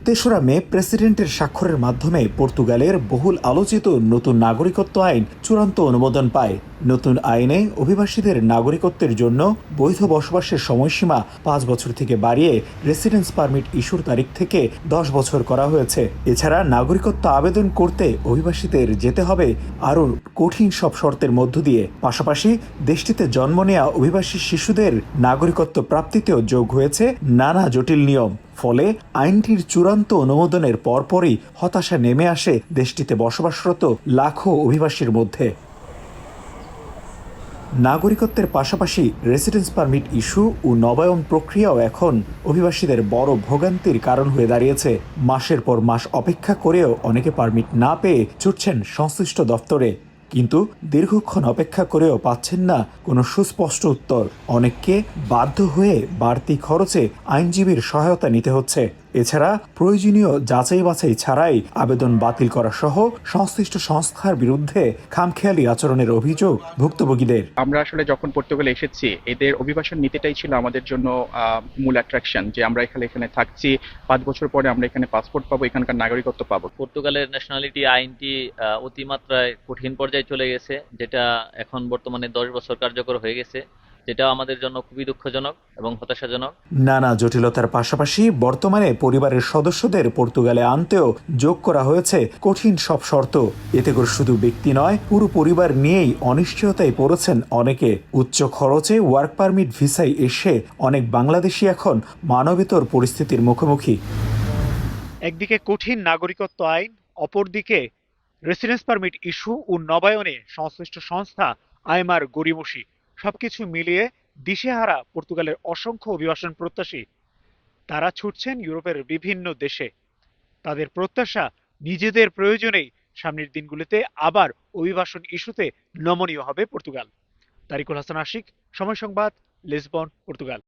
তেসরা মে প্রেসিডেন্টের স্বাক্ষরের মাধ্যমে পর্তুগালের বহুল আলোচিত নতুন নাগরিকত্ব আইন চূড়ান্ত অনুমোদন পায়। নতুন আইনে অভিবাসীদের নাগরিকত্বের জন্য বৈধ বসবাসের সময়সীমা ৫ বছর থেকে বাড়িয়ে রেসিডেন্স পারমিট ইস্যুর তারিখ থেকে ১০ বছর করা হয়েছে। এছাড়া নাগরিকত্ব আবেদন করতে অভিবাসীদের যেতে হবে আরও কঠিন সব শর্তের মধ্য দিয়ে। পাশাপাশি দেশটিতে জন্ম নেওয়া অভিবাসী শিশুদের নাগরিকত্ব প্রাপ্তিতেও যোগ হয়েছে নানা জটিল নিয়ম। ফলে আইনটির চূড়ান্ত অনুমোদনের পরপরই হতাশা নেমে আসে দেশটিতে বসবাসরত লাখো অভিবাসীর মধ্যে। নাগরিকত্বের পাশাপাশি রেসিডেন্স পারমিট ইস্যু ও নবায়ন প্রক্রিয়াও এখন অভিবাসীদের বড় ভোগান্তির কারণ হয়ে দাঁড়িয়েছে। মাসের পর মাস অপেক্ষা করেও অনেকে পারমিট না পেয়ে ছুটছেন সংশ্লিষ্ট দফতরে, কিন্তু দীর্ঘক্ষণ অপেক্ষা করেও পাচ্ছেন না কোনো সুস্পষ্ট উত্তর। অনেককে বাধ্য হয়ে বাড়তি খরচে আইনজীবীর সহায়তা নিতে হচ্ছে। এছাড়া প্রয়োজনীয় যাচাই বাছাই ছাড়াই আবেদন বাতিল করা সহ সংশ্লিষ্ট সংস্থার বিরুদ্ধে খামখেয়ালি আচরণের অভিযোগ ভুক্তভোগীদের। আমরা আসলে যখন পর্তুগালে এসেছি, এদের অভিবাসন নীতিটাই ছিল আমাদের জন্য মূল অ্যাট্রাকশন, যে আমরা এখানে থাকছি, ৫ বছর পরে আমরা এখানে পাসপোর্ট পাবো, এখানকার নাগরিকত্ব পাবো। পর্তুগালের ন্যাশনালিটি আইনটি অতিমাত্রায় কঠিন পর্যায়ে চলে গেছে, যেটা এখন বর্তমানে ১০ বছর কার্যকর হয়ে গেছে, যেটা আমাদের জন্য খুবই দুঃখজনক এবং হতাশাজনক। নানা জটিলতার পাশাপাশি বর্তমানে পরিবারের সদস্যদের পর্তুগালে আনতেও যোগ করা হয়েছে কঠিন সব শর্ত। এতে করে শুধু ব্যক্তি নয়, পুরো পরিবার নিয়েই অনিশ্চয়তায় পড়েছেন অনেকে। উচ্চ খরচে ওয়ার্ক পারমিট ভিসায় এসে অনেক বাংলাদেশি এখন মানবেতর পরিস্থিতির মুখোমুখি। একদিকে কঠিন নাগরিকত্ব আইন, অপরদিকে রেসিডেন্স পারমিট ইস্যু ও নবায়নে সংশ্লিষ্ট সংস্থা আইমার গড়িমসি, সবকিছু মিলিয়ে দিশেহারা পর্তুগালের অসংখ্য অভিবাসন প্রত্যাশী। তারা ছুটছেন ইউরোপের বিভিন্ন দেশে। তাদের প্রত্যাশা, নিজেদের প্রয়োজনেই সামনের দিনগুলোতে আবার অভিবাসন ইস্যুতে নমনীয় হবে পর্তুগাল। তারিকুল হাসান আশিক, সময় সংবাদ, লিসবন, পর্তুগাল।